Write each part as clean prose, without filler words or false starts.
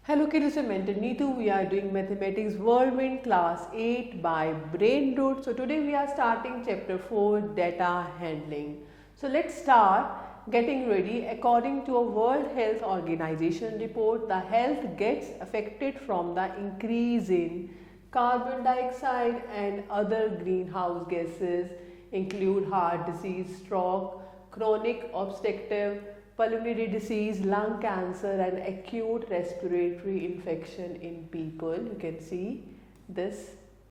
Hello kids, I'm mentor Neetu. We are doing Mathematics Whirlwind Class 8 by Brain Root. So today we are starting Chapter 4, Data Handling. So let's start getting ready. According to a World Health Organization report, the health gets affected from the increase in carbon dioxide and other greenhouse gases include heart disease, stroke, chronic obstructive pulmonary disease, lung cancer and acute respiratory infection in people. You can see this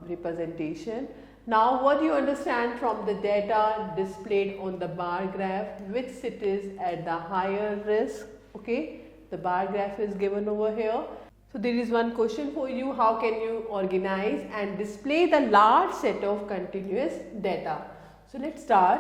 representation. Now what do you understand from the data displayed on the bar graph? Which cities at the higher risk? Okay, the bar graph is given over here. So there is one question for you: how can you organize and display the large set of continuous data? So let's start.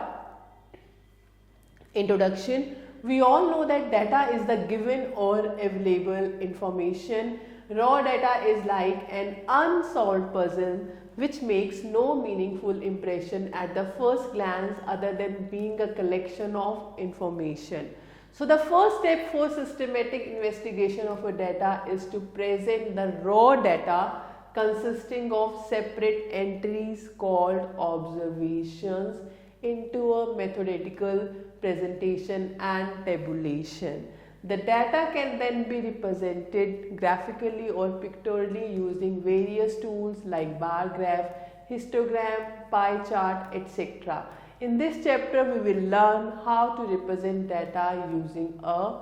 Introduction. We all know that data is the given or available information. Raw data is like an unsolved puzzle which makes no meaningful impression at the first glance other than being a collection of information. So the first step for systematic investigation of a data is to present the raw data consisting of separate entries called observations into a methodical presentation and tabulation. The data can then be represented graphically or pictorially using various tools like bar graph, histogram, pie chart, etc. In this chapter, we will learn how to represent data using a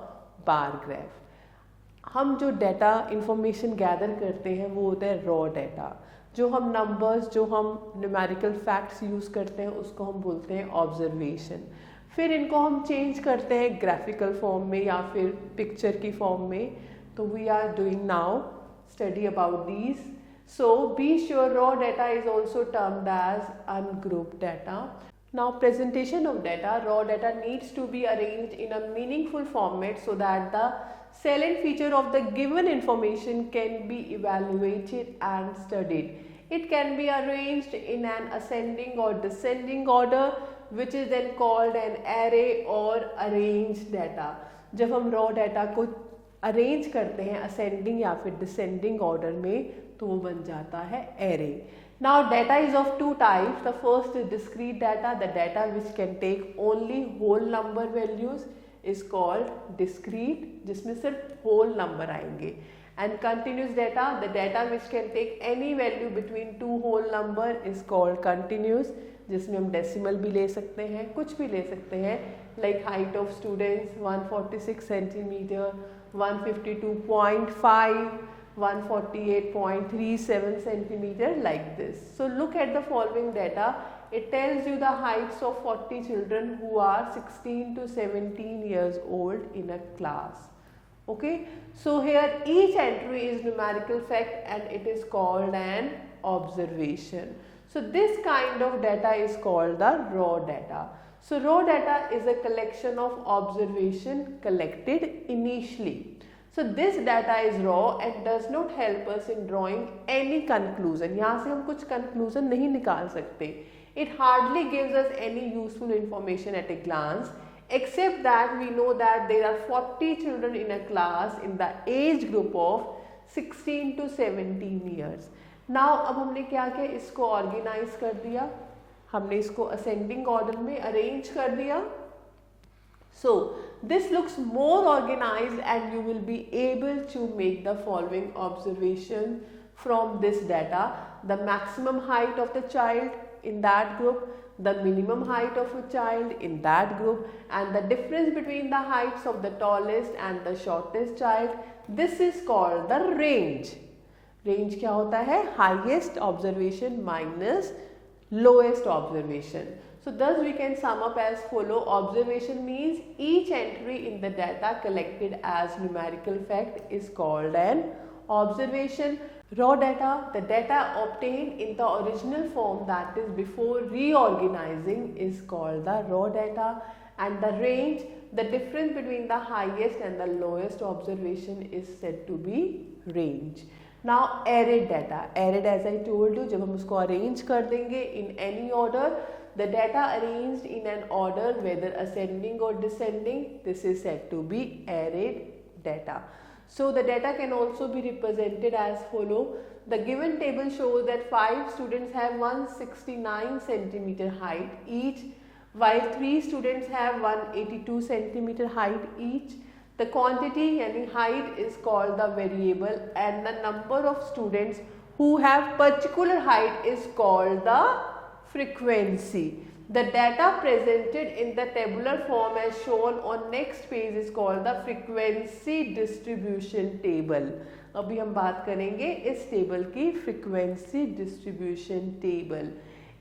bar graph. हम जो data information gather करते हैं वो होता है raw data. जो हम numbers, जो हम न्यूमेरिकल फैक्ट्स यूज़ करते हैं उसको हम बोलते हैं ऑब्जर्वेशन. फिर इनको हम चेंज करते हैं ग्राफिकल फॉर्म में या फिर पिक्चर की फॉर्म में. तो we are doing now study about these. So be sure raw data is also termed as ungrouped data. Now presentation of data, raw data needs to be arranged in a meaningful format so that the salient feature of the given information can be evaluated and studied. It can be arranged in an ascending or descending order which is then called an array or arranged data. जब हम raw data को arrange करते हैं ascending या फिर descending order में तो वो बन जाता है array. Now data is of two types. The first is discrete data. The data which can take only whole number values is called discrete, जिसमें सिर्फ whole number आएंगे. And continuous data, the data which can take any value between two whole number is called continuous, जिसमें हम decimal भी ले सकते हैं, कुछ भी ले सकते हैं, like height of students 146 centimeter, 152.5, 148.37 centimeter, like this. So look at the following data. It tells you the heights of 40 children who are 16 to 17 years old in a class. Okay, so here each entry is numerical fact and it is called an observation. So this kind of data is called the raw data. So raw data is a collection of observation collected initially. So this data is raw and does not help us in drawing any conclusion. यहाँ से हम कुछ conclusion नहीं निकाल सकते. It hardly gives us any useful information at a glance, except that we know that there are 40 children in a class in the age group of 16 to 17 years. Now अब हमने क्या किया, इसको organize कर दिया, हमने इसको ascending order में arrange कर दिया. So this looks more organized and you will be able to make the following observation from this data: the maximum height of the child in that group, the minimum height of a child in that group, and the difference between the heights of the tallest and the shortest child. This is called the range. Range क्या होता है? Highest observation minus lowest observation. So thus we can sum up as follow. Observation means each entry in the data collected as numerical fact is called an observation. Raw data, the data obtained in the original form, that is before reorganizing, is called the raw data. And the range, the difference between the highest and the lowest observation, is said to be range. Now arrayed data. Arrayed, as I told you, जब हम उसको arrange कर देंगे in any order, the data arranged in an order whether ascending or descending, this is said to be arrayed data. So the data can also be represented as follow. The given table shows that 5 students have 169 centimeter height each, while 3 students have 182 centimeter height each. The quantity yani height is called the variable, and the number of students who have particular height is called the frequency. The data presented in the tabular form as shown on next page is called the frequency distribution table. अभी हम बात करेंगे इस table की frequency distribution table.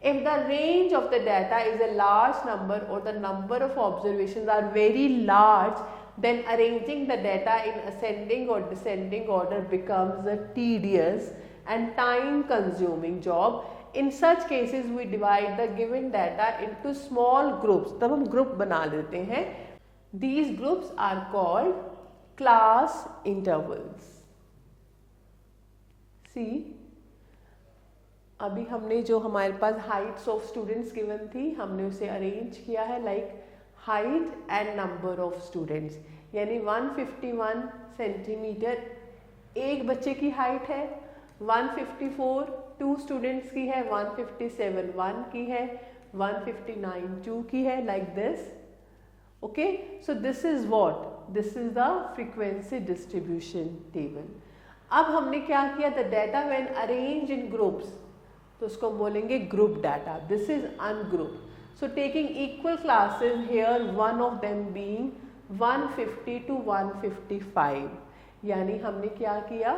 If the range of the data is a large number or the number of observations are very large, then arranging the data in ascending or descending order becomes a tedious and time consuming job. In such cases we divide the given data into small groups. तब हम group बना लेते हैं. These groups are called class intervals. See, अभी हमने जो हमारे पास Heights of students given थी हमने उसे अरेंज किया है like height and number of students, यानी 151 सेंटीमीटर एक बच्चे की हाइट है, 154 2 स्टूडेंट्स की है, 157 1 की है, 159 2 की है, like this. Okay, so this is what, this is the frequency distribution table. अब हमने क्या किया, the data when arrange in groups, तो उसको बोलेंगे group data. This is ungroup. So taking equal classes here, one of them being 150 to 155, यानी हमने क्या किया,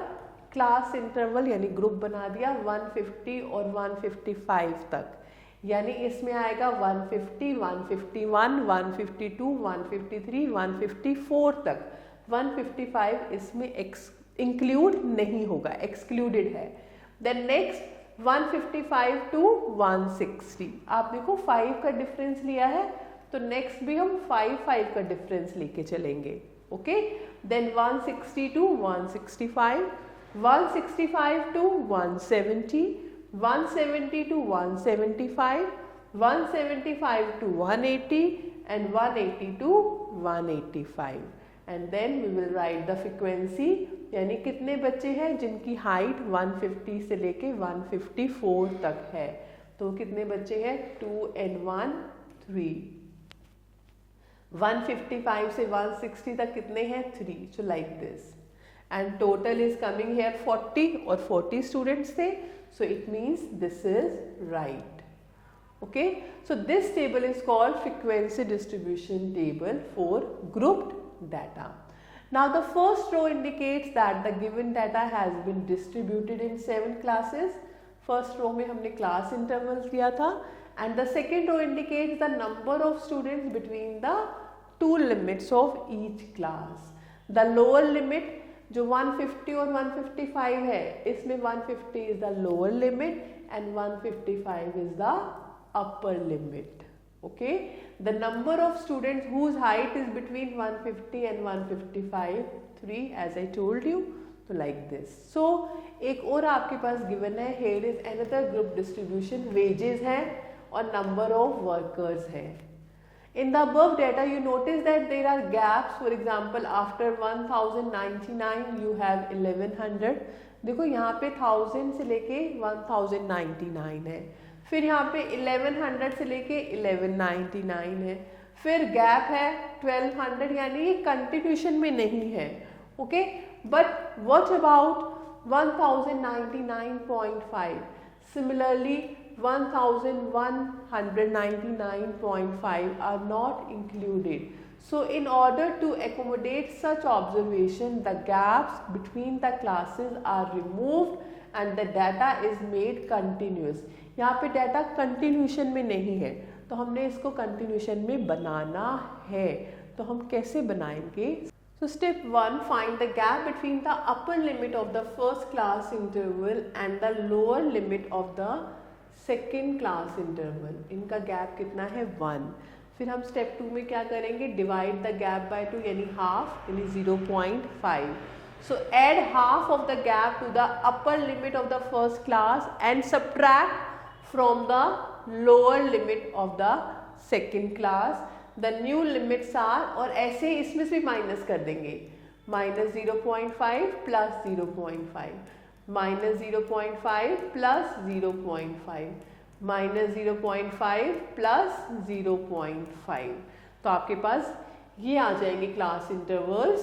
क्लास इंटरवल यानी ग्रुप बना दिया 150 और 155 तक. यानी इसमें आएगा 150, 151, 152, 153, 154 तक. 155 इसमें इंक्लूड नहीं होगा, एक्सक्लूडेड है. Then next 155 to 160. आप देखो 5 का डिफरेंस लिया है, तो नेक्स्ट भी हम 5 का डिफरेंस लेके चलेंगे. Okay, then 160 to 165, 165 to 170, 170 to 175, 175 to 180 and 180 to 185. And then we will write the frequency, यानी कितने बच्चे हैं जिनकी हाइट 150 से लेके 154 तक है. तो कितने बच्चे हैं, 2 and 1 3. 155 से 160 तक कितने हैं, 3. So like this. And total is coming here 40 और 40 students थे. So it means this is right. Okay. So this table is called frequency distribution table for grouped data. Now the first row indicates that the given data has been distributed in 7 classes. First row में हमने class intervals दिया था. And the second row indicates the number of students between the 2 limits of each class. The lower limit जो 150 और 155 है, इसमें 150 is the lower limit and 155 is the upper limit. Okay, the number of students whose height is between 150 and 155, 3 as I told you. So like this. So एक और आपके पास given है, here is another group distribution, wages है और number of workers है. In the above data you notice that there are gaps. For example, after 1099 you have 1100. देखो यहाँ पे 1000 से लेके 1099 है, फिर यहाँ पे 1100 से लेके 1199 है, फिर गैप है 1200, यानी ये कंटिन्यूशन में नहीं है. Okay, but what about 1099.5? Similarly 1199.5 are not included. So in order to accommodate such observation, the gaps between the classes are removed and the data is made continuous. यहाँ पे डाटा कंटिन्यूशन में नहीं है, तो हमने इसको कंटिन्यूशन में बनाना है. तो हम कैसे बनाएंगे? So step 1, find the gap between the upper limit of the first class interval and the lower limit of the second class interval. इनका गैप कितना है, 1. फिर हम स्टेप 2 में क्या करेंगे, डिवाइड द गैप बाय 2 यानी हाफ, यानी 0.5. So add half of the gap to the upper limit of the first class and subtract from the lower limit of the second class. The new limits are, और ऐसे इसमें से minus कर देंगे, minus 0.5 plus 0.5, minus 0.5 plus 0.5, minus 0.5 plus 0.5. तो आपके पास ये आ जाएंगे class intervals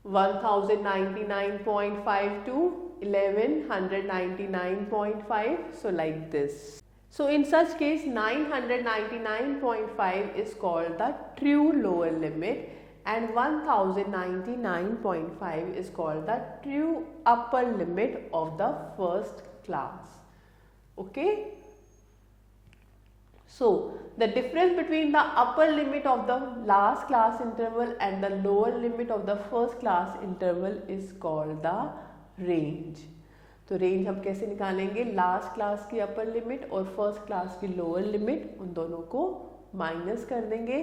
1099.5 to 1199.5. So like this. So in such case 999.5 is called the true lower limit and 1099.5 is called the true upper limit of the first class. Okay. So the difference between the upper limit of the last class interval and the lower limit of the first class interval is called the range. तो range हम कैसे निकालेंगे? Last class की upper limit और first class की lower limit, उन दोनों को माइनस कर देंगे,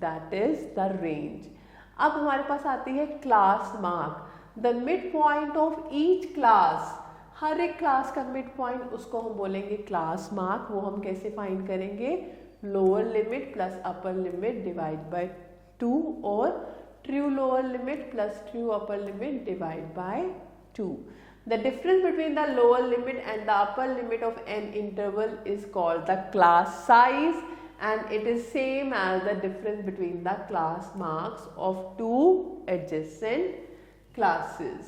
दैट इज द रेंज. अब हमारे पास आती है class mark. The mid point of each class, हर एक क्लास का मिड पॉइंट उसको हम बोलेंगे क्लास मार्क. वो हम कैसे फाइंड करेंगे? Lower limit plus upper limit divide by 2 और true lower limit plus true upper limit divide by 2. The difference between the lower limit and the upper limit of an interval is called the class size and it is same as the difference between the class marks of two adjacent classes.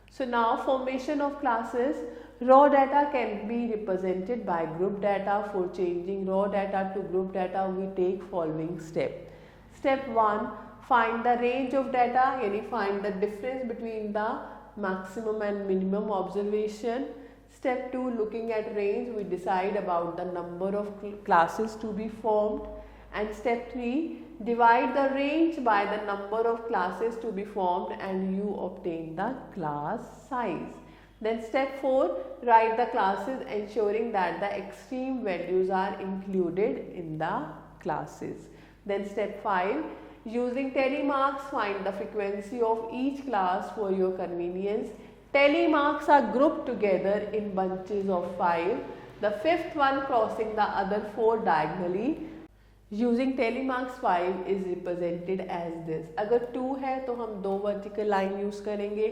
So now formation of classes. Raw data can be represented by group data. For changing raw data to group data we take following step. Step 1, find the range of data, yani find the difference between the maximum and minimum observation. Step 2, looking at range we decide about the number of classes to be formed. And step 3, divide the range by the number of classes to be formed and you obtain the class size. Then step 4, write the classes ensuring that the extreme values are included in the classes. Then step 5, using telemarks find the frequency of each class for your convenience. Telemarks are grouped together in bunches of 5, the fifth one crossing the other 4 diagonally. Using telemarks 5 is represented as this. अगर 2 है तो हम 2 vertical line use करेंगे,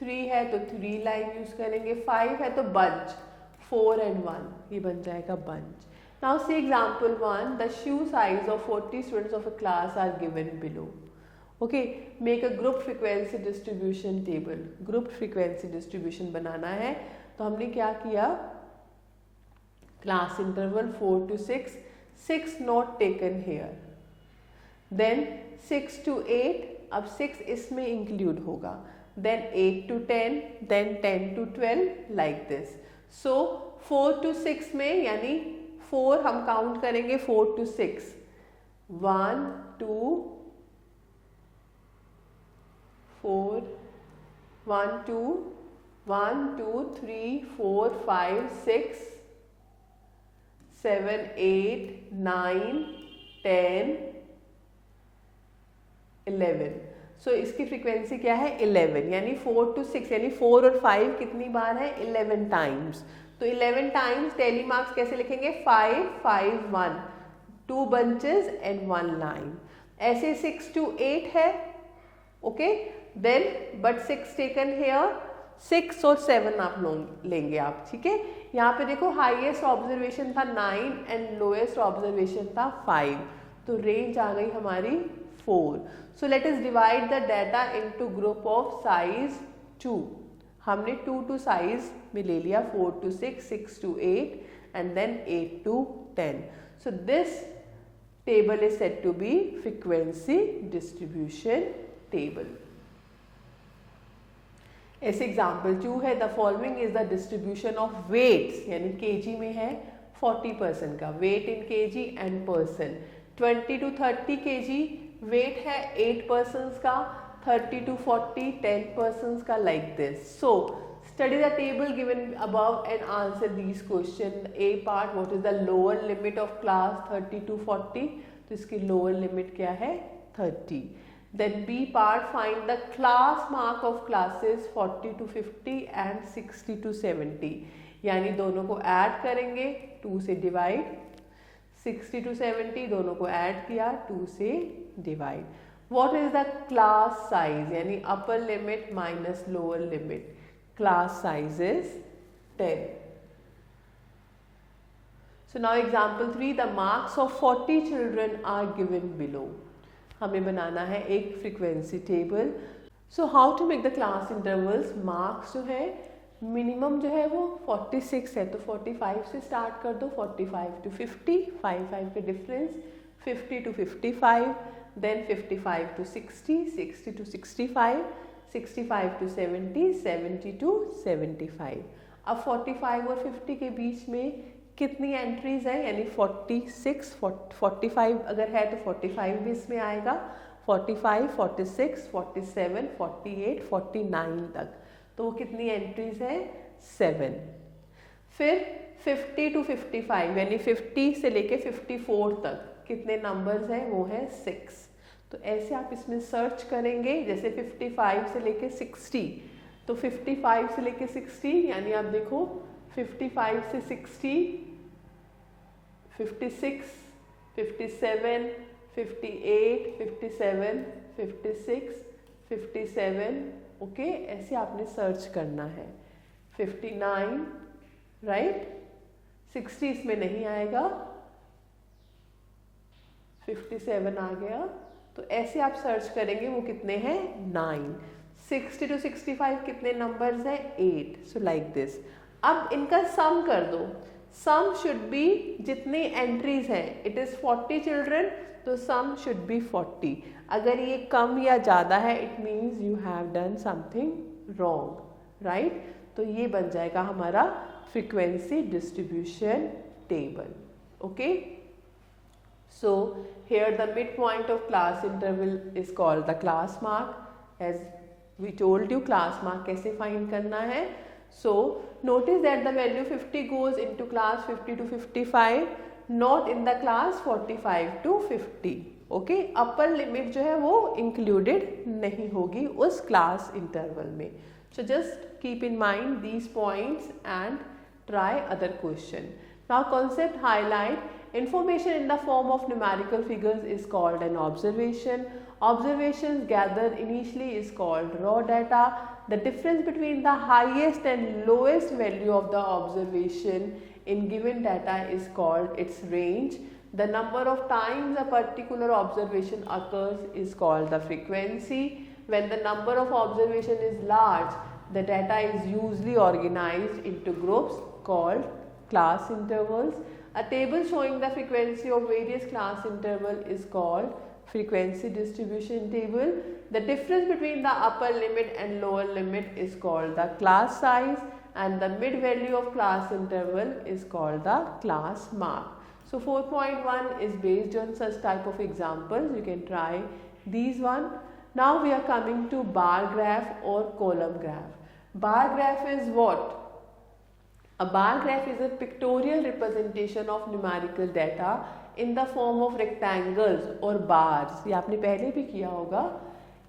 3 है तो 3 line use करेंगे, 5 है तो बंच, 4 and 1 ये बन जाएगा bunch. Now see example 1, the shoe size of 40 students of a class are given below. Okay, make a group frequency distribution table. Group frequency distribution बनाना है तो हमने क्या किया? Class interval 4 to 6, 6 not taken here. Then 6 to 8, अब 6 इसमें include होगा. Then 8 to 10, then 10 to 12 like this. So 4 to 6 में यानी 4 हम काउंट करेंगे 4 to 6, 1 2 4 1 2 1 2 3 4 5 6 7 8 9 10 11. सो इसकी फ्रीक्वेंसी क्या है? 11. यानी 4 to 6 यानी 4 और 5 कितनी बार है? 11 टाइम्स. तो 11 टाइम्स टेलीमार्क्स कैसे लिखेंगे? 5 5 1, 2 bunches and 1 line. ऐसे 6 to 8 है. Okay, then but 6 taken here, 6 और 7 आप लेंगे आप. ठीक है, यहाँ पे देखो हाईएस्ट ऑब्जर्वेशन था 9 एंड लोएस्ट ऑब्जर्वेशन था 5. तो रेंज आ गई हमारी 4. So let us divide the data into group of size 2. हमने 2 to साइज में ले लिया, 4 to 6, 6 to 8 and then 8 to 10. So this table is said to be frequency distribution table. ऐसे example 2 है, the following is the distribution of weights, यानी KG में है 40% का weight in KG and person. 20 to 30 KG weight है 8 persons का, 30 to 40 10 persons का, like this. So study the table given above and answer these questions. A part, what is the lower limit of class 30 to 40? तो इसकी lower limit क्या है? 30. Then B part, find the class mark of classes 40 to 50 and 60 to 70. यानी दोनों को add करेंगे, 2 से divide, 60 to 70 दोनों को ऐड किया, 2 से divide. What is the class size? यानी upper limit minus lower limit. Class size is 10. So now example 3, the marks of 40 children are given below. हमें बनाना है एक frequency table. So how to make the class intervals? Marks जो है minimum जो है वो 46 है, तो 45 से स्टार्ट कर दो, 45 to 50, 5 के difference, 50 to 55, then 55 to 60, 60 to 65, 65 to 70, 70 to 75. अब 45 और 50 के बीच में कितनी एंट्रीज है, यानी 46, 45 अगर है तो 45 भी इसमें आएगा, 45, 46, 47, 48, 49 तक, तो वो कितनी एंट्रीज है, 7. फिर 50 to 55 यानी 50 से लेके 54 तक कितने नंबर्स हैं, वो है 6. तो ऐसे आप इसमें सर्च करेंगे, जैसे 55 से लेके 60, तो 55 से लेके 60 यानी आप देखो 55 से 60, 56, 57, 58, 57, 56, 57, ओके, ऐसे आपने सर्च करना है. 59, राइट, 60 इसमें नहीं आएगा, 57 आ गया, तो ऐसे आप सर्च करेंगे, वो कितने हैं, 9. 60 to 65 कितने नंबर्स हैं, 8. So like this. अब इनका सम कर दो. सम शुड बी, जितनी एंट्रीज हैं, इट इज 40 चिल्ड्रन, तो सम शुड बी 40. अगर ये कम या ज़्यादा है, it means you have done something wrong, right. तो ये बन जाएगा हमारा frequency distribution table. Okay, so here the midpoint of class interval is called the class mark. As we told you, class mark कैसे find करना है. So notice that the value 50 goes into class 50 to 55, not in the class 45 to 50. Okay, upper limit जो है वो included नहीं होगी उस class interval में. So just keep in mind these points and try other question. Now concept highlight. Information in the form of numerical figures is called an observation. Observations gathered initially is called raw data. The difference between the highest and lowest value of the observation in given data is called its range. The number of times a particular observation occurs is called the frequency. When the number of observation is large, the data is usually organized into groups called class intervals. A table showing the frequency of various class interval is called frequency distribution table. The difference between the upper limit and lower limit is called the class size, and the mid value of class interval is called the class mark. So 4.1 is based on such type of examples. You can try these one. Now we are coming to bar graph or column graph. Bar graph is what? A bar graph is a pictorial representation of numerical data in the form of rectangles or bars. ये आपने पहले भी किया होगा.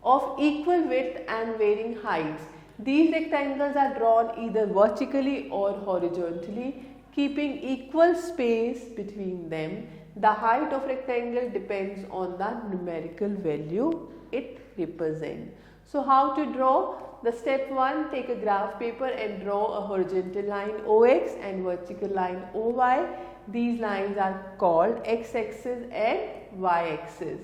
Of equal width and varying heights. These rectangles are drawn either vertically or horizontally, keeping equal space between them. The height of rectangle depends on the numerical value it represents. So how to draw? The step 1, take a graph paper and draw a horizontal line OX and vertical line OY. These lines are called x-axis and y-axis.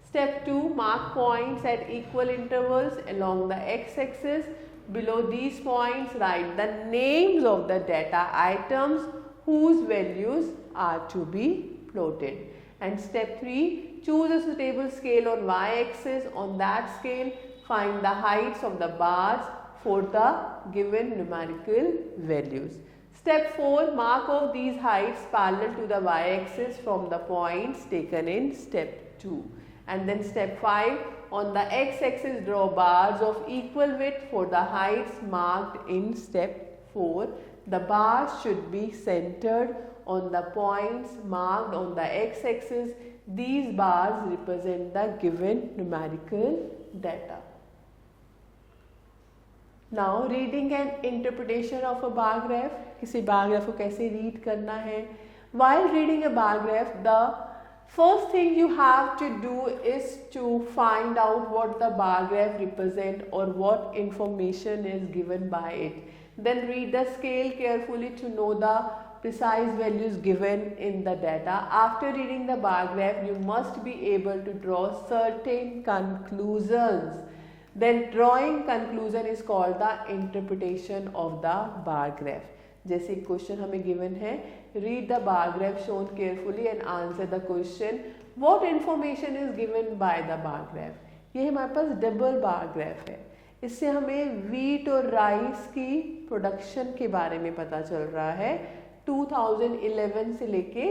Step 2, mark points at equal intervals along the x-axis. Below these points, write the names of the data items whose values are to be plotted. And step 3, choose a suitable scale on y-axis. On that scale, find the heights of the bars for the given numerical values. Step 4, mark off these heights parallel to the y-axis from the points taken in step 2. And then step 5, on the x-axis draw bars of equal width for the heights marked in step 4. The bars should be centered on the points marked on the x-axis. These bars represent the given numerical data. Now reading and interpretation of a bar graph. किसी bar graph को कैसे read करना है? While reading a bar graph, the First thing you have to do is to find out what the bar graph represent or what information is given by it. Then read the scale carefully to know the precise values given in the data. After reading the bar graph, you must be able to draw certain conclusions. Then drawing conclusion is called the interpretation of the bar graph. जैसे question हमें given है, read the bar graph shown carefully and answer the question what information is given by the bar graph. ये हमारे पास double bar graph है, इससे हमें wheat और rice की प्रोडक्शन के बारे में पता चल रहा है 2011 से लेके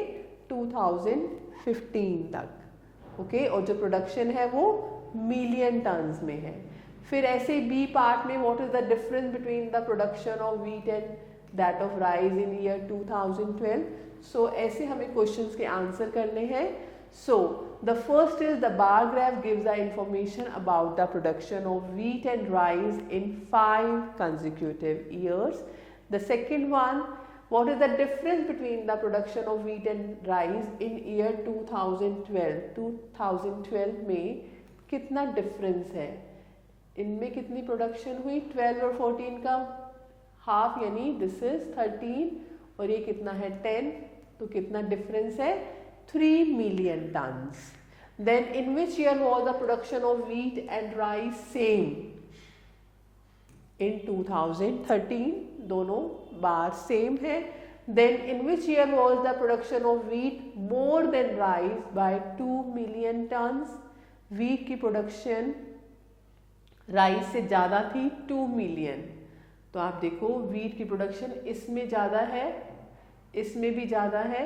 2015 तक। ओके, और जो प्रोडक्शन है वो मिलियन टन्स में है। फिर ऐसे बी पार्ट में what is the difference between the production of wheat and that of rice in year 2012। सो ऐसे हमें क्वेश्चंस के आंसर करने हैं। So the first is the bar graph gives the information about the production of wheat and rice in 5 consecutive years. The second one, what is the difference between the production of wheat and rice in year 2012? 2012 में कितना difference है, इनमें कितनी production हुई, 12 और 14 का half, यानी this is 13 और ये कितना है 10, तो कितना डिफरेंस है 3 million tons. Then in which year was the production of wheat and rice same, in 2013, दोनों बार सेम है। Then in which year was the production of wheat more than rice by 2 million tons, wheat की production rice से ज़्यादा थी 2 million. तो आप देखो वीट की प्रोडक्शन इसमें ज़्यादा है, इसमें भी ज़्यादा है,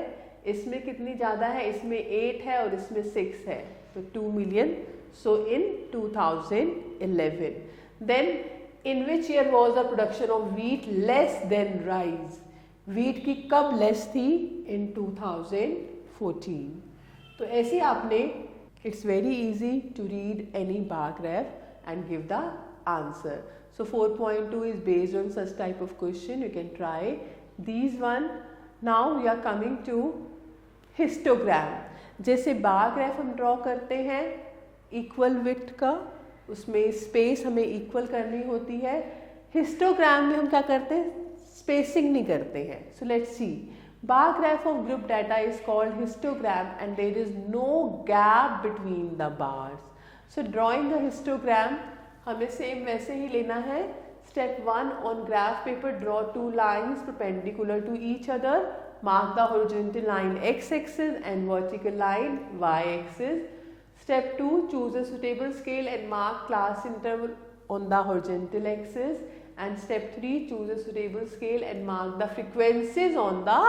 इसमें कितनी ज़्यादा है, इसमें 8 है और इसमें 6 है, तो 2 million. So in 2011। Then in which year was the production of wheat less than rice, wheat की कब लेस थी, इन 2014। तो ऐसे आपने, it's very easy to read any bar graph and give the answer. So 4.2 is based on such type of question. You can try these one. Now we are coming to histogram. जैसे bar graph हम draw करते हैं equal width का, उसमें space हमें equal करनी होती है। हिस्टोग्राम में हम क्या करते हैं, स्पेसिंग नहीं करते हैं। So let's see, bar graph of group data is called histogram and there is no gap between the bars. So drawing a histogram हमें सेम वैसे ही लेना है। Step 1, on graph paper draw 2 lines perpendicular to each other. Mark the horizontal line x-axis and vertical line y-axis. Step 2, choose a suitable scale and mark class interval on the horizontal axis. And step 3, choose a suitable scale and mark the frequencies on the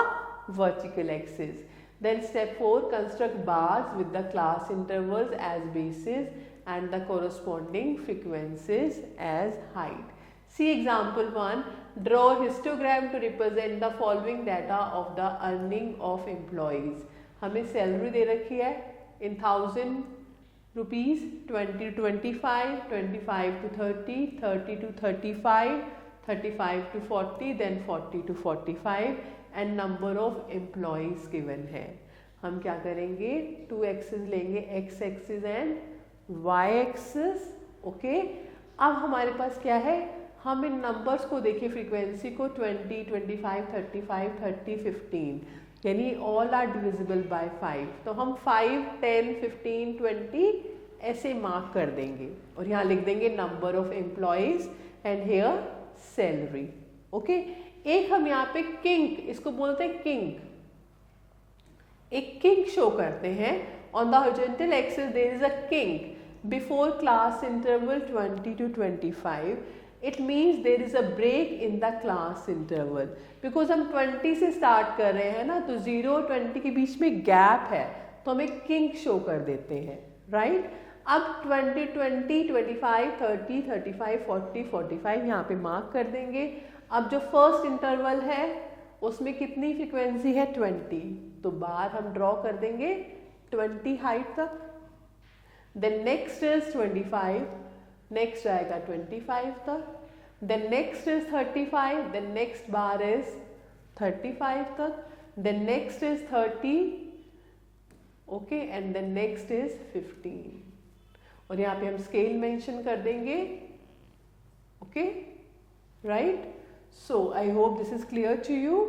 vertical axis. Then step 4, construct bars with the class intervals as bases and the corresponding frequencies as height. See example 1, draw a histogram to represent the following data of the earning of employees. हमें salary दे रखी है in 1000 rupees, 20 to 25, 25 to 30, 30 to 35, 35 to 40, then 40 to 45 and number of employees given है। हम क्या करेंगे, 2 axis लेंगे, x axis and y axis. Okay, अब हमारे पास क्या है, हम इन नंबर्स को देखिए, फ्रीक्वेंसी को 20, 25, 35, 30, 15, यानी ऑल आर डिविजिबल बाय 5। तो हम 5, 10, 15, 20 ऐसे मार्क कर देंगे और यहाँ लिख देंगे number of employees and here salary. Okay, एक हम यहाँ पे किंक, इसको बोलते हैं किंक, एक किंक शो करते हैं। On the horizontal axis there is a kink before class interval 20 to 25. It means there is a break in the class interval. Because हम 20 से स्टार्ट कर रहे हैं ना, तो 0 और 20 के बीच में गैप है, तो हम एक किंक शो कर देते हैं, राइट। अब 20, 20, 25, 30, 35, 40, 45 यहाँ पे मार्क कर देंगे। अब जो फर्स्ट इंटरवल है उसमें कितनी फ्रीक्वेंसी है, 20, तो बार हम ड्रॉ कर देंगे 20 हाइट तक। देन नेक्स्ट इज 25, नेक्स्ट आएगा 25 तक, then next is 35, then next bar is 35 तक, then next is 30, okay, and then next is 15 और यहाँ पे हम स्केल मेंशन कर देंगे. Okay, right. So I hope this is clear to you.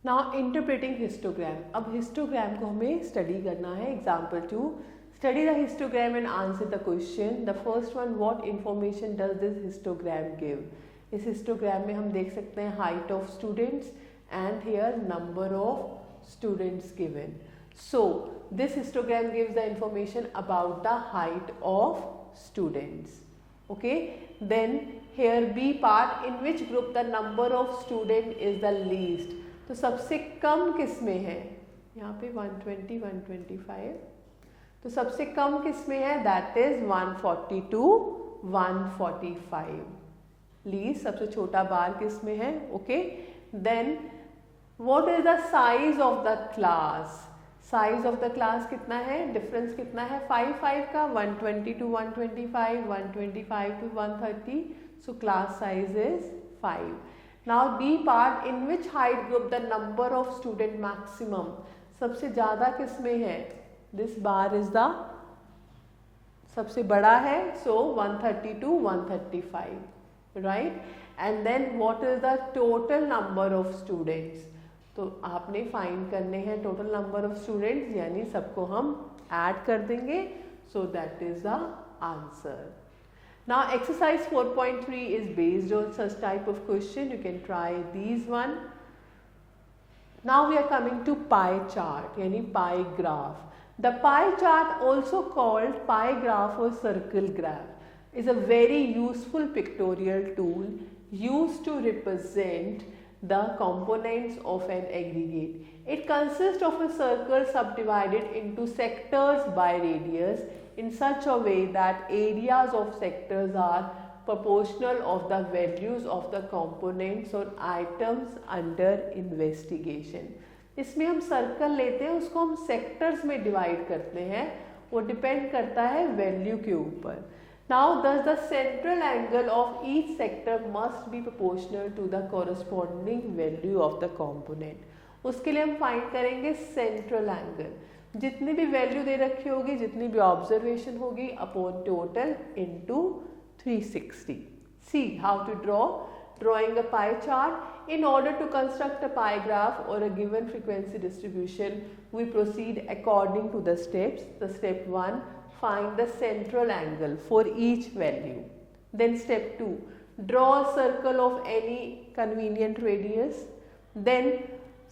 Now interpreting histogram. अब हिस्टोग्राम को हमें स्टडी करना है. Example 2, study the histogram and answer the question. The first one, what information does this histogram give? इस histogram में हम देख सकते हैं height of students and here number of students given. So this histogram gives the information about the height of students. Okay, then here B part, in which group the number of student is the least. तो सबसे कम किस में है? यहाँ पे 120, 125. तो सबसे कम किस में है? That is 140 to 145. लीस्ट सबसे छोटा बार किस में है? Okay, then what is the size of the class? Size of the class कितना है? डिफरेंस कितना है? 5 का. 120 to 125, 125 to 130. So class size is 5. Now D part, in which height group the number of student maximum. सबसे ज्यादा किस में है? दिस बार इज द सबसे बड़ा है. So 130 to 135, right. And then what is the total number of students. तो आपने फाइंड करने हैं टोटल नंबर ऑफ स्टूडेंट्स, यानी सबको हम ऐड कर देंगे. So that is the answer. Now exercise 4.3 is based on such type of question. You can try these one. Now we are coming to pie chart, यानी pie graph. The pie chart, also called pie graph or circle graph, is a very useful pictorial tool used to represent the components of an aggregate. It consists of a circle subdivided into sectors by radius in such a way that areas of sectors are proportional of the values of the components or items under investigation. इसमें हम circle लेते हैं, उसको हम sectors में divide करते हैं, वो डिपेंड करता है वैल्यू के ऊपर. Now thus the central angle of each sector must be proportional to the corresponding value of the component. उसके लिए हम फाइंड करेंगे सेंट्रल एंगल. जितनी भी वैल्यू दे रखी होगी, जितनी भी ऑब्जर्वेशन होगी, upon total into 360. See how to draw. Drawing a pie chart. In order to construct a pie graph or a given frequency distribution, we proceed according to the steps. The step 1, find the central angle for each value. Then step 2, draw a circle of any convenient radius. Then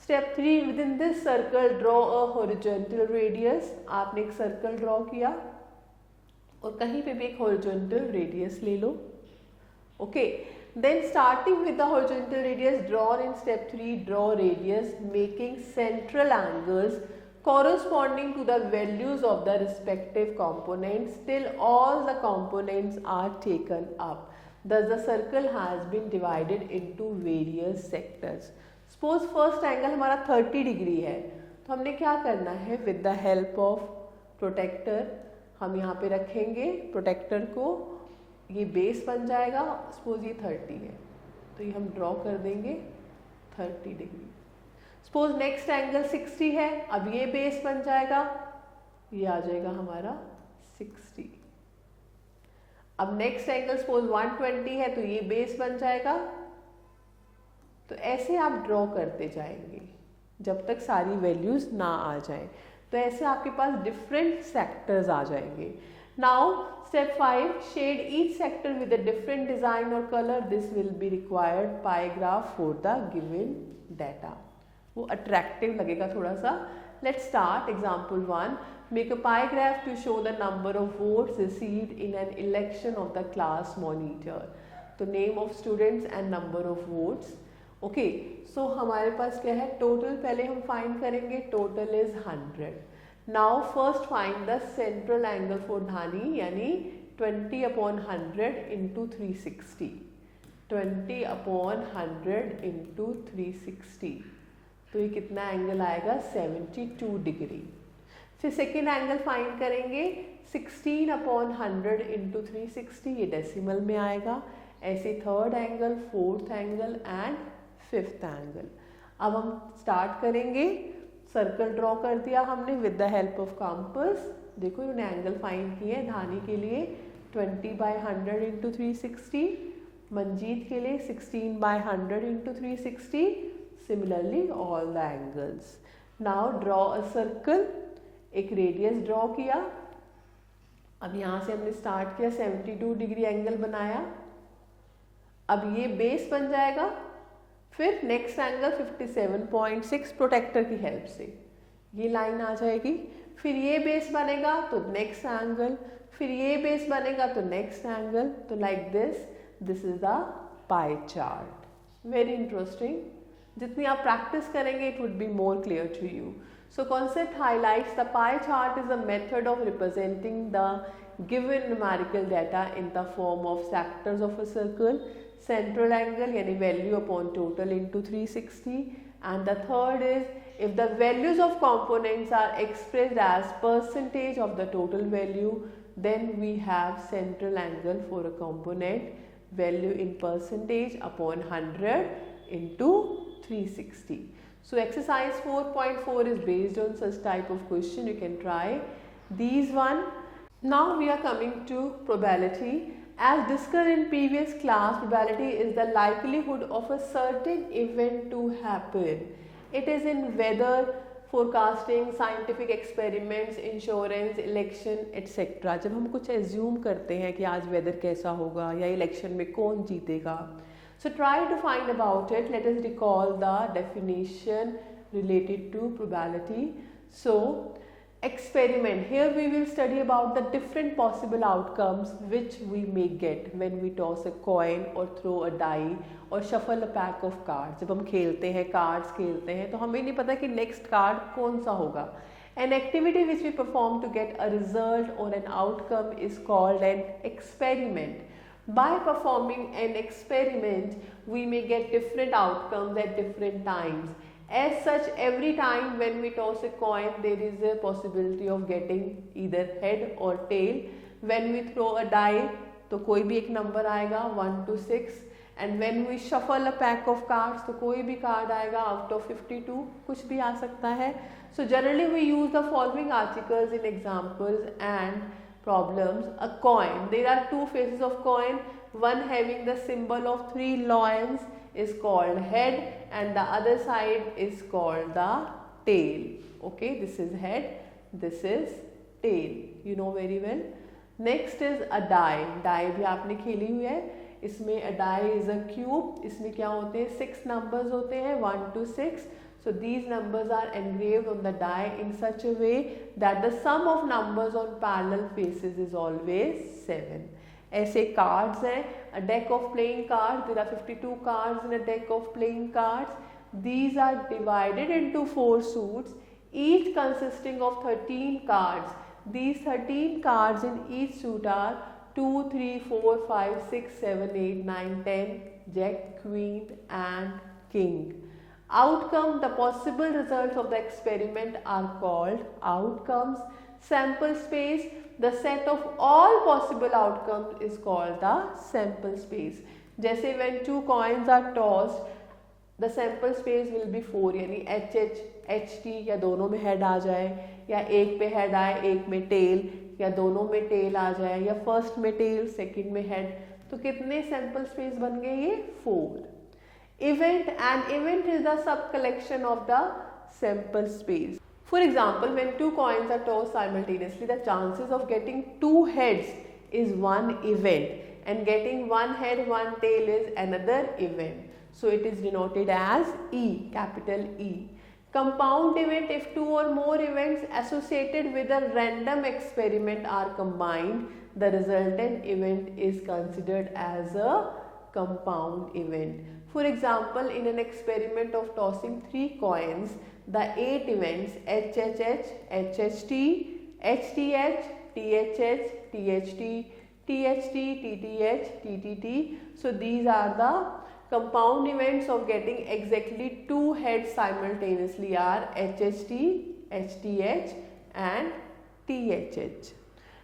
step 3, within this circle draw a horizontal radius. आपने एक circle draw किया और कहीं पे भी एक horizontal radius ले लो. Okay. Then starting with the horizontal radius drawn in step 3, draw radius making central angles corresponding to the values of the respective components till all the components are taken up. Thus the circle has been divided into various sectors. Suppose first angle हमारा 30 degree है, तो हमने क्या करना है? with the help of protector हम यहाँ पे रखेंगे प्रोटेक्टर को, ये बेस बन जाएगा. सपोज ये 30 है, तो ये हम ड्रॉ कर देंगे 30 डिग्री. सपोज नेक्स्ट एंगल 60 है, अब ये बेस बन जाएगा, ये आ जाएगा हमारा 60. अब नेक्स्ट एंगल सपोज 120 है, तो ये बेस बन जाएगा. तो ऐसे आप ड्रॉ करते जाएंगे जब तक सारी वैल्यूज ना आ जाए. तो ऐसे आपके पास डिफरेंट सेक्टर्स आ जाएंगे. Now step 5, shade each sector with a different design or color. This will be required pie graph for the given data. वो attractive लगेगा थोड़ा सा. Let's start. Example 1, make a pie graph to show the number of votes received in an election of the class monitor. तो name of students and number of votes. Okay, so हमारे पास क्या है? Total पहले हम find करेंगे. Total is 100. Now first find the central angle for Dhani, यानी 20 upon 100 into 360. 20 upon 100 into 360. तो ये कितना एंगल आएगा? 72 डिग्री. फिर सेकेंड एंगल फाइंड करेंगे 16 अपॉन 100 इंटू 360, ये डेसिमल में आएगा. ऐसे third angle, fourth angle and fifth angle. अब हम स्टार्ट करेंगे. सर्कल ड्रॉ कर दिया हमने with the help of compass. देखो इन्होंने एंगल फाइंड किए हैं। धानी के लिए 20/100 इंटू 360, मंजीत के लिए 16/100 into 360। Similarly all the angles. Now draw a circle, एक रेडियस ड्रॉ किया। अब यहाँ से हमने स्टार्ट किया, 72 डिग्री एंगल बनाया। अब ये बेस बन जाएगा, फिर नेक्स्ट एंगल 57.6 प्रोटेक्टर की हेल्प से ये लाइन आ जाएगी। फिर ये बेस बनेगा तो नेक्स्ट एंगल, फिर ये बेस बनेगा तो नेक्स्ट एंगल। तो like this is the pie chart. Very interesting. जितनी आप प्रैक्टिस करेंगे it would be more clear to you. So concept highlights the pie chart is a method of representing the given numerical data in the form of sectors of a circle, central angle यानी value upon total into 360, and the third is if the values of components are expressed as percentage of the total value, then we have central angle for a component value in percentage upon 100 into 360. So exercise 4.4 is based on such type of question. You can try these one. Now we are coming to probability. As discussed in previous class, probability is the likelihood of a certain event to happen. It is in weather forecasting, scientific experiments, insurance, election, etc. जब हम कुछ assume करते हैं कि आज weather कैसा होगा या election में कौन जीतेगा, so try to find about it. Let us recall the definition related to probability. So experiment, here we will study about the different possible outcomes which we may get when we toss a coin or throw a die or shuffle a pack of cards. जब हम खेलते हैं, cards खेलते हैं, तो हमें नहीं पता कि next card कौन सा होगा. An activity which we perform to get a result or an outcome is called an experiment. By performing an experiment, we may get different outcomes at different times. As such, every time when we toss a coin, there is a possibility of getting either head or tail. When we throw a die, तो कोई भी एक number आएगा 1 to 6. And when we shuffle a pack of cards, तो कोई भी card आएगा out of 52, कुछ भी आ सकता है. So generally we use the following articles in examples and problems. A coin, there are two faces of coin, one having the symbol of 3 lions is called head and the other side is called the tail. Okay, this is head, this is tail, you know very well. Next is a die. Die भी आपने खेली हुई है. इसमें a die is a cube. इसमें क्या होते हैं, 6 numbers होते हैं, 1 to 6. So these numbers are engraved on the die in such a way that the sum of numbers on parallel faces is always 7. ऐसे cards हैं, a deck of playing cards, there are 52 cards in a deck of playing cards. These are divided into 4 suits, each consisting of 13 cards. These 13 cards in each suit are 2, 3, 4, 5, 6, 7, 8, 9, 10, Jack, Queen and King. Outcome, the possible results of the experiment are called outcomes. Sample space, the set of all possible outcomes is called the sample space. जैसे when 2 coins are tossed, the sample space will be 4, यानी HH, HT या दोनों में head आ जाए, या एक पे head आए, एक में tail, या दोनों में tail आ जाए, या first में tail, second में head. तो कितने sample space बन गए ये? 4. Event, an event is the sub collection of the sample space. For example, when 2 coins are tossed simultaneously, the chances of getting 2 heads is one event and getting 1 head, 1 tail is another event. So it is denoted as E, capital E. Compound event, if 2 or more events associated with a random experiment are combined, the resultant event is considered as a compound event. For example, in an experiment of tossing 3 coins, the 8 events HHH, HHT, HTH, THH, THT, THT, TTH, TTT. So these are the compound events of getting exactly 2 heads simultaneously are HHT, HTH and THH.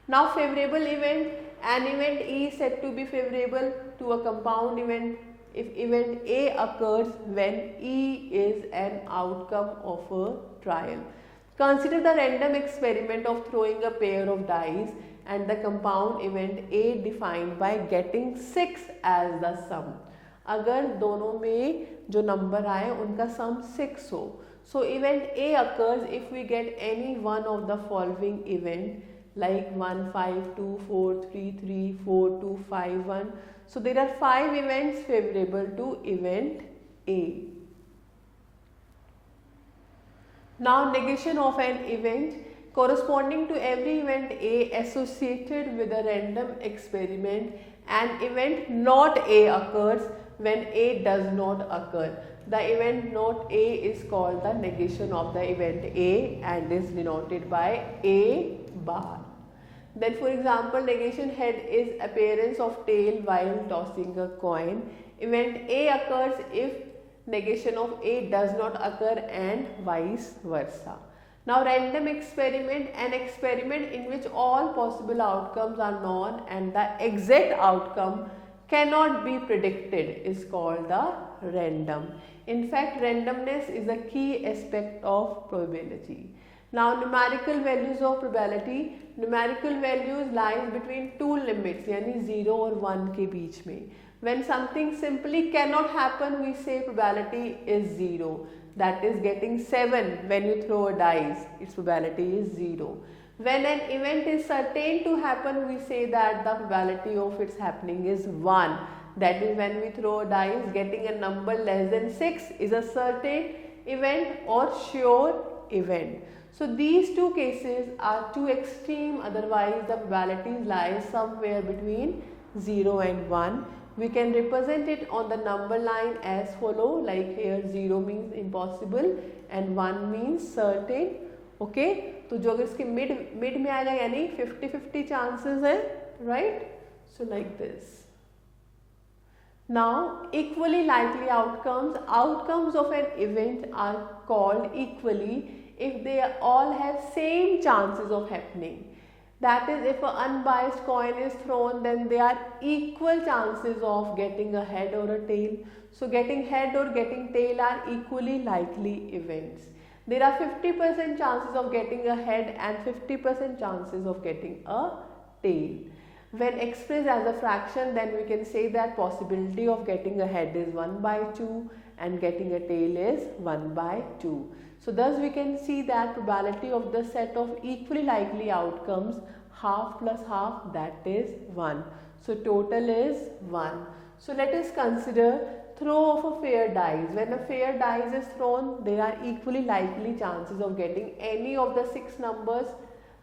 Now favorable event, an event E is said to be favorable to a compound event if event A occurs when E is an outcome of a trial. Consider the random experiment of throwing a pair of dice and the compound event A defined by getting 6 as the sum. अगर दोनों में जो number आए उनका सम 6 हो, so event A occurs if we get any one of the following event like 1 5 2 4 3 3 4 2 5 1. So there are 5 events favorable to event A. Now negation of an event corresponding to every event A associated with a random experiment. An event not A occurs when A does not occur. The event not A is called the negation of the event A and is denoted by A bar. Then for example, negation head is appearance of tail while tossing a coin. Event A occurs if negation of A does not occur and vice versa. Now random experiment, an experiment in which all possible outcomes are known and the exact outcome cannot be predicted is called the random. In fact, randomness is a key aspect of probability. Now numerical values of probability, numerical values lies between two limits यानी 0 और 1 के बीच में. When something simply cannot happen, we say probability is 0. That is getting 7 when you throw a dice, its probability is 0. When an event is certain to happen, we say that the probability of its happening is 1. That is when we throw a dice, getting a number less than 6 is a certain event or sure event. So these two cases are too extreme, otherwise the probabilities lie somewhere between 0 and 1. We can represent it on the number line as follow, like here 0 means impossible and 1 means certain. Okay, तो जो अगर इसके mid में आएगा यानी 50-50 chances है, right? So like this. Now equally likely outcomes, outcomes of an event are called equally if they all have same chances of happening. That is, if an unbiased coin is thrown, then there are equal chances of getting a head or a tail. So getting head or getting tail are equally likely events. There are 50% chances of getting a head and 50% chances of getting a tail. When expressed as a fraction, then we can say that possibility of getting a head is 1 by 2 and getting a tail is 1 by 2. So thus we can see that probability of the set of equally likely outcomes, half plus half, that is 1. So total is 1. So let us consider throw of a fair dice. When a fair dice is thrown, there are equally likely chances of getting any of the 6 numbers.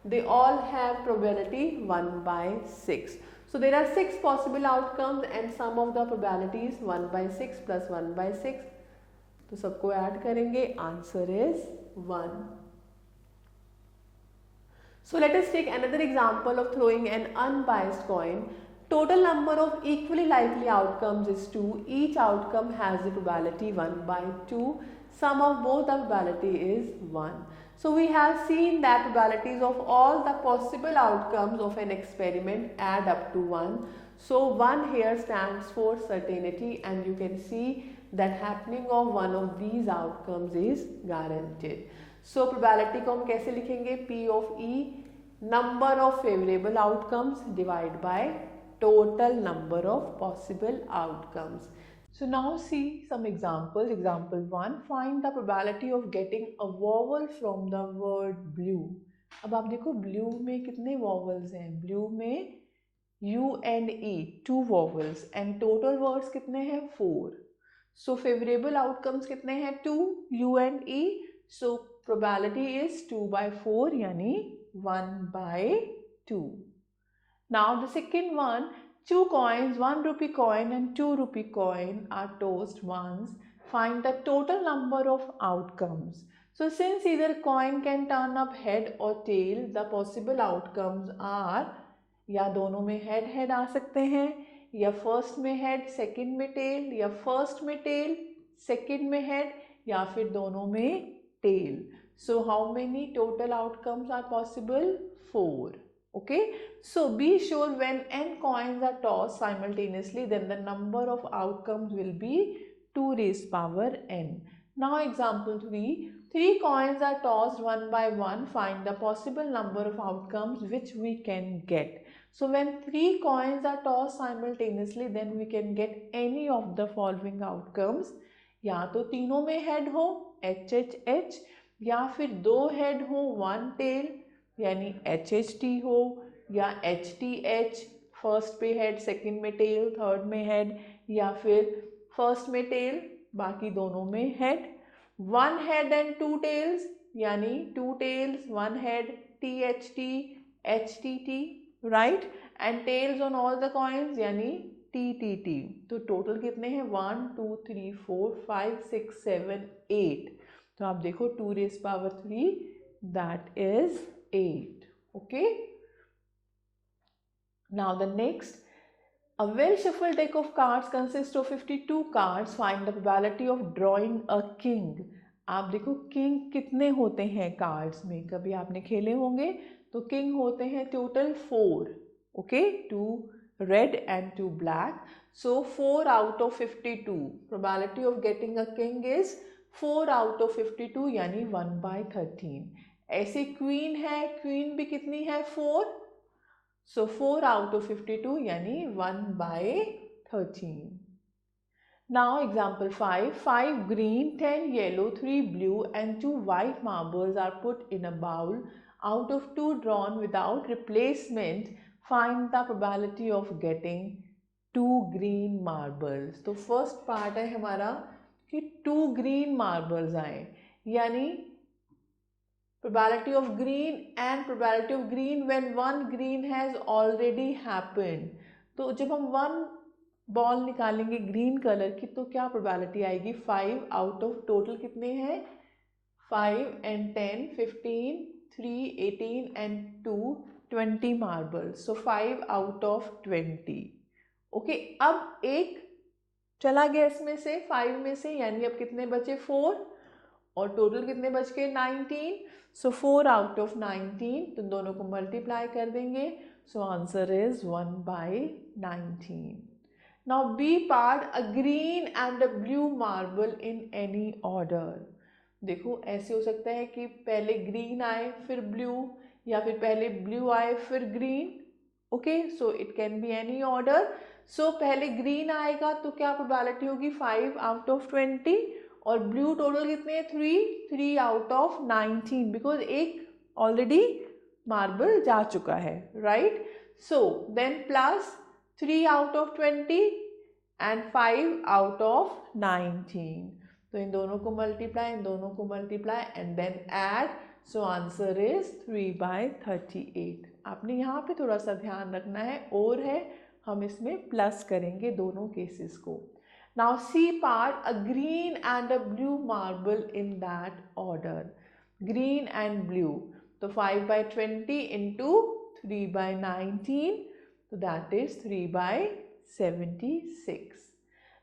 They all have probability 1 by 6. So there are 6 possible outcomes and sum of the probabilities 1 by 6 plus 1 by 6. तो सबको add करेंगे, answer is 1. So let us take another example of throwing an unbiased coin. Total number of equally likely outcomes is 2. Each outcome has the probability 1 by 2. Sum of both the probability is 1. So we have seen that probabilities of all the possible outcomes of an experiment add up to 1. So 1 here stands for certainty and you can see that happening of one of these outcomes is guaranteed. So probability को हम कैसे लिखेंगे? P of E, number of favorable outcomes divided by total number of possible outcomes. So now see some examples. Example 1, find the probability of getting a vowel from the word blue. अब आप देखो blue में कितने vowels हैं? Blue में U and E, 2 vowels and total words कितने हैं? 4. So favorable outcomes कितने हैं? 2, U and E. So probability is 2 by 4 यानी 1 by 2. Now the second one, 2 coins, 1 rupee coin and 2 rupee coin are tossed once. Find the total number of outcomes. So since either coin can turn up head or tail, the possible outcomes are या दोनों में head आ सकते हैं, या first में head second में tail, या first में टेल सेकंड में हेड, या फिर दोनों में tail. So how many total outcomes are possible? 4. Okay, so be sure when n coins are tossed simultaneously, then the number of outcomes will be 2 raised power n. Now example 3, 3 coins are tossed one by one, find the possible number of outcomes which we can get. So when 3 coins are tossed simultaneously, then we can get any of the following outcomes. या तो तीनों में head हो H H H, या फिर दो head हो one tail यानी एच एच टी हो, या एच टी एच फर्स्ट पे हेड सेकंड में टेल थर्ड में हेड, या फिर फर्स्ट में टेल बाकी दोनों में head. One head and two tails यानी two tails one head T H T T right, and tails on all the coins यानी टी टी टी. तो टोटल कितने हैं 1 2 3 4 5 6 7 8. तो आप देखो 2 raised power 3 that is 8. Okay. Now the next, a well shuffled deck of cards consists of 52 cards. Find the probability of drawing a king. आप देखो king कितने होते हैं कार्ड्स में, कभी आपने खेले होंगे. तो किंग होते हैं total 4. Okay, 2 red and 2 black. So 4 out of 52. Probability of getting a king is 4 out of 52 यानी 1/13. ऐसे क्वीन है, क्वीन भी कितनी है 4. So 4 out of 52 यानी 1/13. Now example 5. 5 green, 10 yellow, 3 blue and 2 white marbles are put in a bowl. Out of 2 drawn without replacement, find the probability of getting 2 green marbles. तो first part है हमारा कि 2 green marbles आए, यानी probability of green and probability of green when one green has already happened. तो जब हम one ball निकालेंगे ग्रीन कलर की तो क्या प्रोबेबिलिटी आएगी 5 आउट ऑफ टोटल कितने हैं 5 and 10 15 3 18 and 2 20 marbles. So 5 out of 20. Okay, अब एक चला गया इसमें से 5 में से, यानी अब कितने बचे 4 और टोटल कितने बच गए 19. सो 4 आउट ऑफ 19, तो दोनों को मल्टीप्लाई कर देंगे. सो answer is 1/19. Now B part, a green and a blue marble in any order. देखो ऐसे हो सकता है कि पहले ग्रीन आए फिर ब्लू, या फिर पहले ब्लू आए फिर green. Okay, so it can be any order. So पहले ग्रीन आएगा तो क्या प्रोबेबिलिटी होगी 5 आउट ऑफ 20, और ब्लू टोटल कितने हैं 3 आउट ऑफ 19, बिकॉज एक ऑलरेडी मार्बल जा चुका है right. So then plus 3 out of 20 and 5 out of 19. तो इन दोनों को मल्टीप्लाई, इन दोनों को multiply and then add. So answer is 3/38. आपने यहाँ पे थोड़ा सा ध्यान रखना है, और है हम इसमें प्लस करेंगे दोनों केसेस को. Now C part, a green and a blue marble in that order. Green and blue, तो 5/20 into 3/19. So that is 3/76.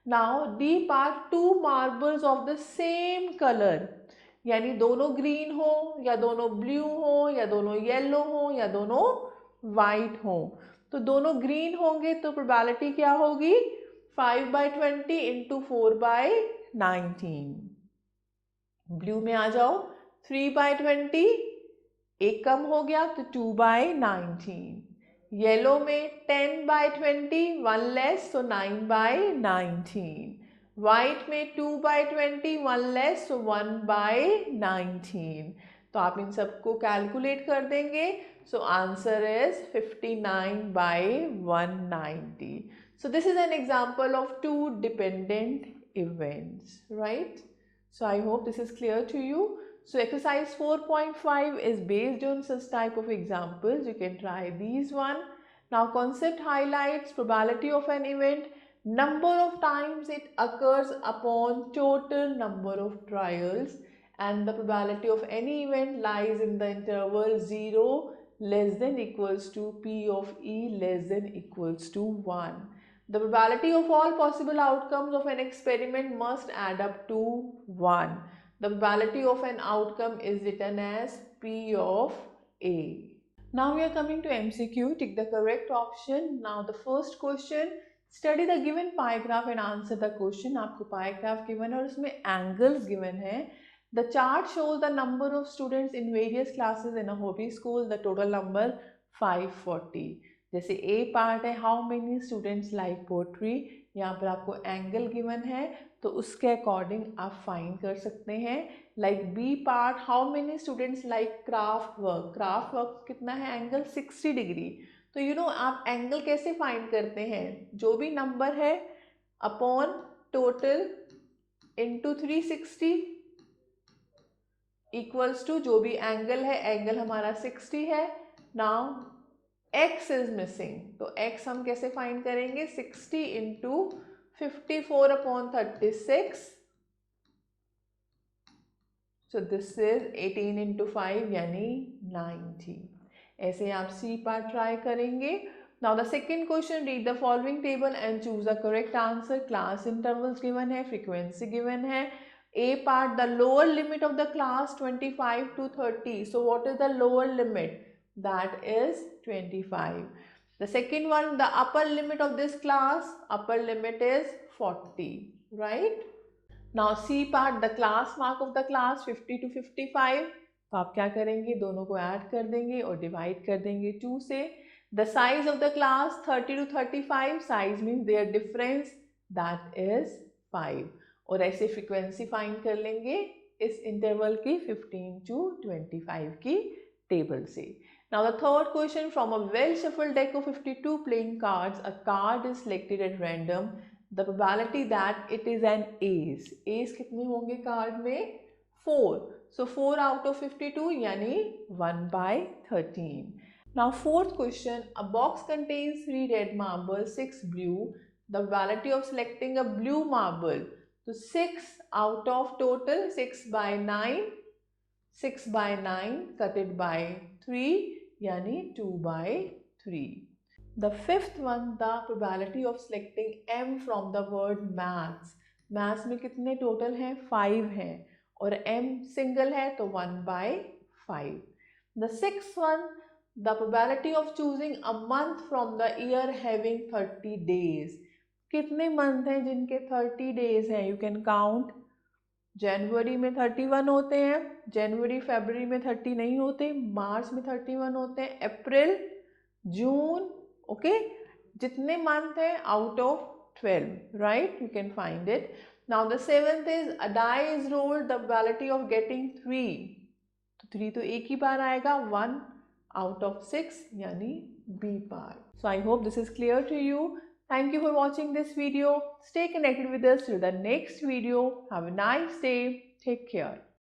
Now D part, 2 marbles of the same color, यानी दोनों ग्रीन हो या दोनों ब्लू हो या दोनों येलो हो या दोनों वाइट हो. तो दोनों ग्रीन होंगे तो प्रोबेबिलिटी क्या होगी 5/20 इंटू 4/19. ब्लू में आ जाओ 3/20, एक कम हो गया तो 2/19. येलो में 10/20, 1 लेस तो 9/19. वाइट में 2/20, 1 लेस तो 1/19. तो आप इन सबको कैलकुलेट कर देंगे. सो answer is 59/190. So this is an example of 2 dependent events right. So I hope this is clear to you. So exercise 4.5 is based on such type of examples. You can try these one. Now concept highlights probability of an event, number of times it occurs upon total number of trials, and the probability of any event lies in the interval 0 less than equals to P of E less than equals to 1. The probability of all possible outcomes of an experiment must add up to 1. The probability of an outcome is written as P of A. Now we are coming to MCQ. Tick the correct option. Now the first question, study the given pie graph and answer the question. आपको pie graph given है और उसमें angles given है. The chart shows the number of students in various classes in a hobby school. The total number 540. जैसे A part है how many students like poetry. यहाँ पर आपको एंगल गिवन है तो उसके अकॉर्डिंग आप फाइंड कर सकते हैं. Like B part how many students like craft work कितना है एंगल 60 डिग्री. तो यू नो आप एंगल कैसे फाइंड करते हैं, जो भी नंबर है upon total into 360 equals to जो भी एंगल है, एंगल हमारा 60 है. नाउ x इज मिसिंग तो x हम कैसे फाइंड करेंगे, 60 into 54 upon 36. So this is 18 into 5 यानी 90. ऐसे आप सी पार्ट ट्राई करेंगे. Now the second question, read the following table and choose the correct answer. Class intervals given है, frequency given है. A part, the lower limit of the class 25 to 30. So what is the lower limit? That is 25. The second one, the upper limit of this class, upper limit is 40, right? Now C part, the class mark of the class 50 to 55. तो आप क्या करेंगे, दोनों को add कर देंगे और divide कर देंगे 2 से. The size of the class 30 to 35, size means their difference, that is 5. और ऐसे फ्रीक्वेंसी फाइंड कर लेंगे इस इंटरवल की 15 to 25 की टेबल से. Now the third question, from a well shuffled deck of 52 playing cards, a card is selected at random. The probability that it is an ace. Ace कितने होंगे card में, 4. So 4 out of 52 यानी 1/13. Now fourth question, a box contains 3 red marbles, 6 blue. The probability of selecting a blue marble. So 6 out of total 6/9. 6/9 cut it by 3 यानी 2/3. The fifth one, the probability of selecting M from the word maths. Maths में कितने total हैं, 5 हैं और M single है तो 1/5. The sixth one, the probability of choosing a month from the year having 30 days. कितने month हैं जिनके 30 डेज हैं, यू कैन काउंट. जनवरी में 31 होते हैं, जनवरी फरवरी में 30 नहीं होते, मार्च में 31 होते हैं, अप्रैल जून, ओके. जितने मंथ हैं out of 12, right, you can find it. Now the seventh is a die is rolled, the probability of getting 3. तो 3 तो एक ही बार आएगा, 1 out of 6 यानी B part. So I hope this is clear to you. Thank you for watching this video. Stay connected with us till the next video. Have a nice day. Take care.